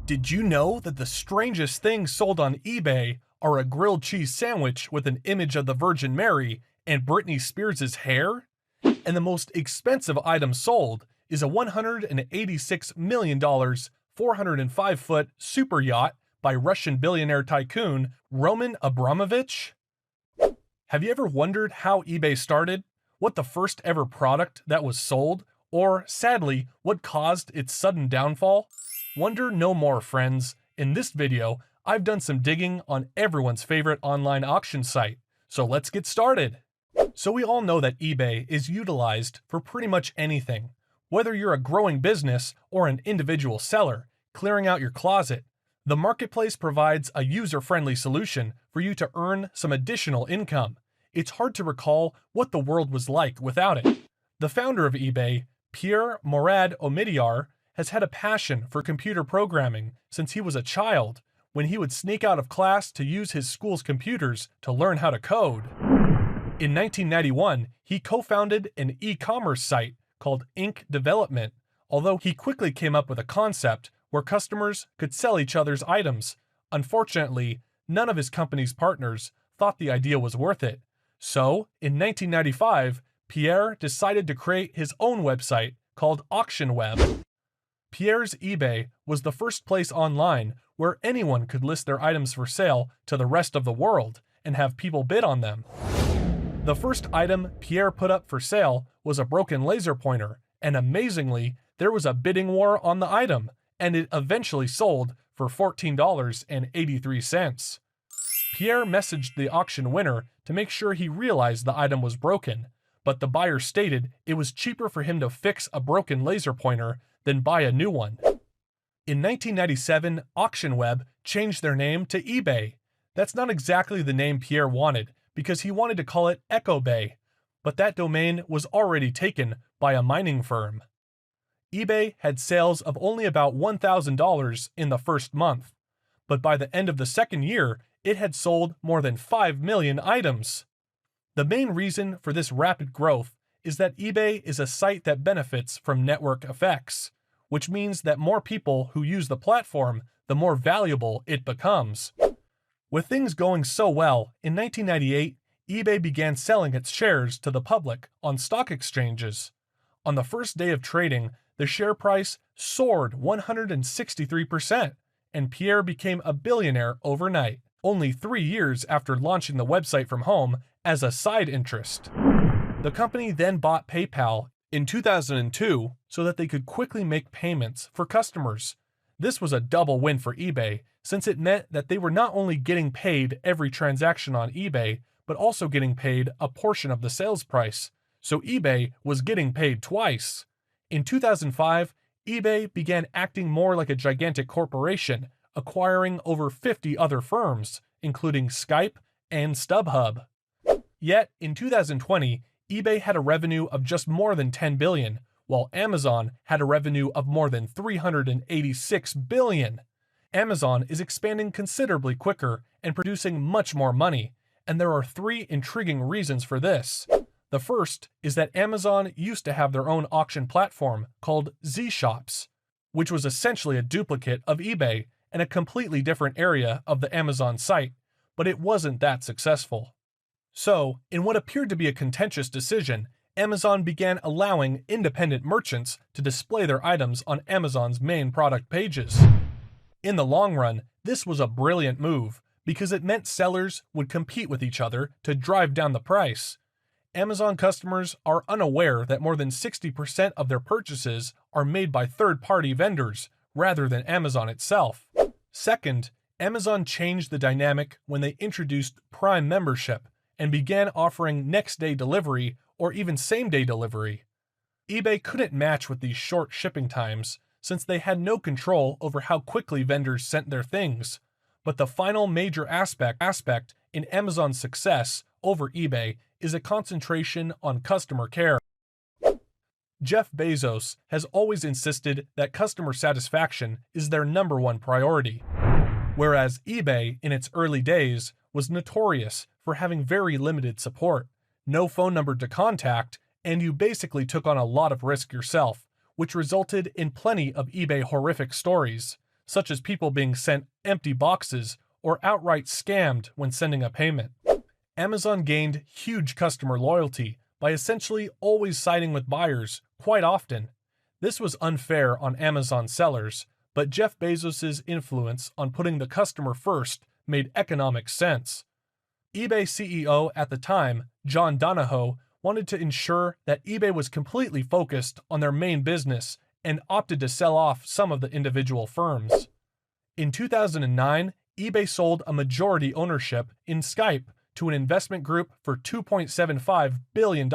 Did you know that the strangest things sold on eBay are a grilled cheese sandwich with an image of the Virgin Mary and Britney Spears' hair? And the most expensive item sold is a $186 million, 405-foot super yacht by Russian billionaire tycoon Roman Abramovich? Have you ever wondered how eBay started? What the first ever product that was sold? Or, sadly, what caused its sudden downfall? Wonder no more, friends. In this video, I've done some digging on everyone's favorite online auction site. So let's get started. So we all know that eBay is utilized for pretty much anything. Whether you're a growing business or an individual seller, clearing out your closet, the marketplace provides a user-friendly solution for you to earn some additional income. It's hard to recall what the world was like without it. The founder of eBay, Pierre Morad Omidyar, has had a passion for computer programming since he was a child, when he would sneak out of class to use his school's computers to learn how to code. In 1991, he co-founded an e-commerce site called Ink Development, although he quickly came up with a concept where customers could sell each other's items. Unfortunately, none of his company's partners thought the idea was worth it. So, in 1995, Pierre decided to create his own website called AuctionWeb. Pierre's eBay was the first place online where anyone could list their items for sale to the rest of the world and have people bid on them. The first item Pierre put up for sale was a broken laser pointer, and amazingly, there was a bidding war on the item, and it eventually sold for $14.83. Pierre messaged the auction winner to make sure he realized the item was broken, but the buyer stated it was cheaper for him to fix a broken laser pointer than buy a new one. In 1997, AuctionWeb changed their name to eBay. That's not exactly the name Pierre wanted, because he wanted to call it EchoBay, but that domain was already taken by a mining firm. eBay had sales of only about $1,000 in the first month, but by the end of the second year, it had sold more than 5 million items. The main reason for this rapid growth is that eBay is a site that benefits from network effects, which means that more people who use the platform, the more valuable it becomes. With things going so well, in 1998, eBay began selling its shares to the public on stock exchanges. On the first day of trading, the share price soared 163%, and Pierre became a billionaire overnight, only 3 years after launching the website from home as a side interest. The company then bought PayPal in 2002 so that they could quickly make payments for customers. This was a double win for eBay, since it meant that they were not only getting paid every transaction on eBay, but also getting paid a portion of the sales price. So eBay was getting paid twice. In 2005, eBay began acting more like a gigantic corporation, acquiring over 50 other firms, including Skype and StubHub. Yet, in 2020, eBay had a revenue of just more than $10 billion, while Amazon had a revenue of more than $386 billion. Amazon is expanding considerably quicker and producing much more money, and there are 3 intriguing reasons for this. The first is that Amazon used to have their own auction platform called Z-Shops, which was essentially a duplicate of eBay and a completely different area of the Amazon site, but it wasn't that successful. So, in what appeared to be a contentious decision, Amazon began allowing independent merchants to display their items on Amazon's main product pages. In the long run, this was a brilliant move because it meant sellers would compete with each other to drive down the price. Amazon customers are unaware that more than 60% of their purchases are made by third-party vendors rather than Amazon itself. Second, Amazon changed the dynamic when they introduced Prime membership and began offering next-day delivery or even same-day delivery. eBay couldn't match with these short shipping times since they had no control over how quickly vendors sent their things. But the final major aspect in Amazon's success over eBay is a concentration on customer care. Jeff Bezos has always insisted that customer satisfaction is their #1 priority, whereas eBay in its early days was notorious for having very limited support, no phone number to contact, and you basically took on a lot of risk yourself, which resulted in plenty of eBay horrific stories, such as people being sent empty boxes or outright scammed when sending a payment. Amazon gained huge customer loyalty by essentially always siding with buyers quite often. This was unfair on Amazon sellers, but Jeff Bezos' influence on putting the customer first made economic sense. eBay CEO at the time, John Donahoe, wanted to ensure that eBay was completely focused on their main business and opted to sell off some of the individual firms. In 2009, eBay sold a majority ownership in Skype to an investment group for $2.75 billion.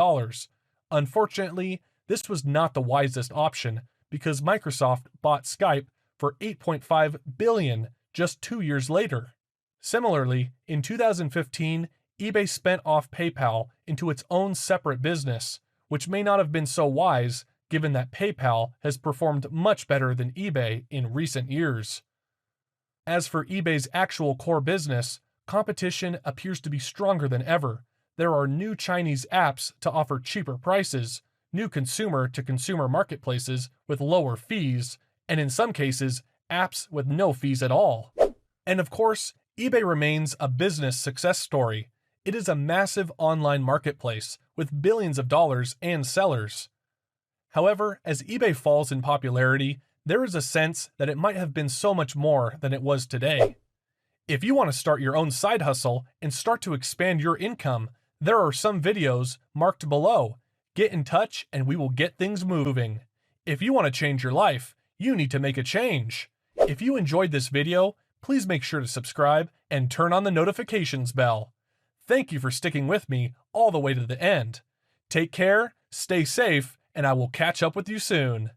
Unfortunately, this was not the wisest option because Microsoft bought Skype for $8.5 billion just 2 years later. Similarly, in 2015, eBay spent off PayPal into its own separate business, which may not have been so wise given that PayPal has performed much better than eBay in recent years. As for eBay's actual core business, competition appears to be stronger than ever. There are new Chinese apps to offer cheaper prices, new consumer-to-consumer marketplaces with lower fees, and in some cases, apps with no fees at all. And of course, eBay remains a business success story. It is a massive online marketplace with billions of dollars and sellers. However, as eBay falls in popularity, there is a sense that it might have been so much more than it was today. If you want to start your own side hustle and start to expand your income, there are some videos marked below. Get in touch and we will get things moving. If you want to change your life, you need to make a change. If you enjoyed this video, please make sure to subscribe and turn on the notifications bell. Thank you for sticking with me all the way to the end. Take care, stay safe, and I will catch up with you soon.